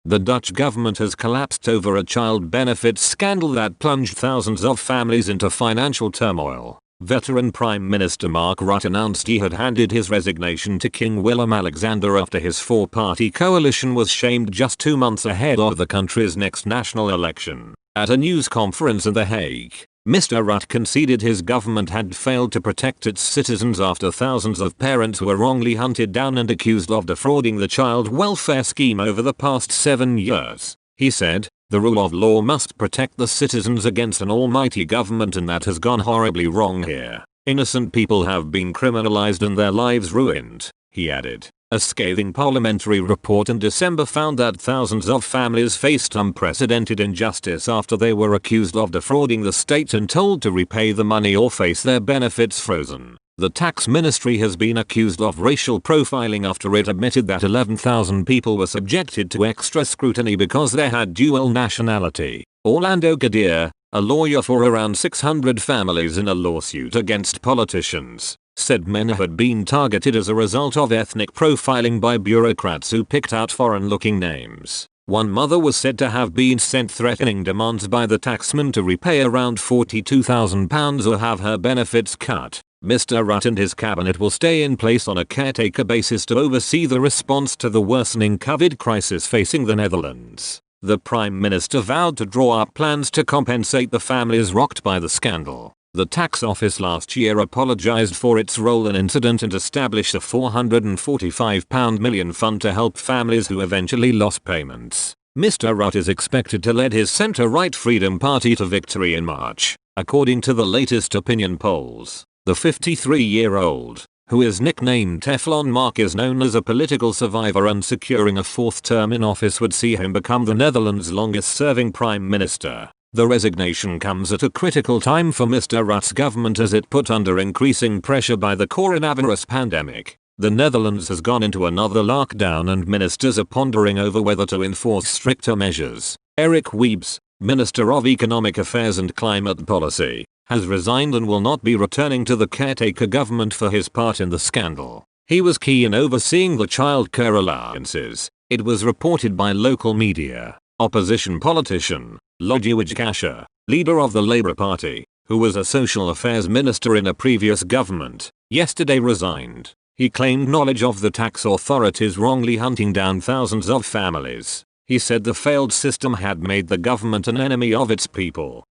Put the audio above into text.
The Dutch government has collapsed over a child benefits scandal that plunged thousands of families into financial turmoil. Veteran Prime Minister Mark Rutte announced he had handed his resignation to King Willem-Alexander after his four-party coalition was shamed just 2 months ahead of the country's next national election. At a news conference in The Hague, Mr. Rutte conceded his government had failed to protect its citizens after thousands of parents were wrongly hunted down and accused of defrauding the child welfare scheme over the past 7 years. He said, "The rule of law must protect the citizens against an almighty government, and that has gone horribly wrong here. Innocent people have been criminalized and their lives ruined," he added. A scathing parliamentary report in December found that thousands of families faced unprecedented injustice after they were accused of defrauding the state and told to repay the money or face their benefits frozen. The tax ministry has been accused of racial profiling after it admitted that 11,000 people were subjected to extra scrutiny because they had dual nationality. Orlando Gadir, a lawyer for around 600 families in a lawsuit against politicians, said men had been targeted as a result of ethnic profiling by bureaucrats who picked out foreign-looking names. One mother was said to have been sent threatening demands by the taxman to repay around £42,000 or have her benefits cut. Mr. Rutte and his cabinet will stay in place on a caretaker basis to oversee the response to the worsening COVID crisis facing the Netherlands. The Prime Minister vowed to draw up plans to compensate the families rocked by the scandal. The tax office last year apologised for its role in incident and established a £445 million fund to help families who eventually lost payments. Mr. Rutte is expected to lead his centre-right Freedom Party to victory in March, according to the latest opinion polls. The 53-year-old, who is nicknamed Teflon Mark, is known as a political survivor, and securing a fourth term in office would see him become the Netherlands' longest-serving Prime Minister. The resignation comes at a critical time for Mr. Rutte's government as it put under increasing pressure by the coronavirus pandemic. The Netherlands has gone into another lockdown and ministers are pondering over whether to enforce stricter measures. Eric Wiebes, Minister of Economic Affairs and Climate Policy, has resigned and will not be returning to the caretaker government for his part in the scandal. He was key in overseeing the childcare allowances, it was reported by local media. Opposition politician, Lodewijk Asscher, leader of the Labour Party, who was a social affairs minister in a previous government, yesterday resigned. He claimed knowledge of the tax authorities wrongly hunting down thousands of families. He said the failed system had made the government an enemy of its people.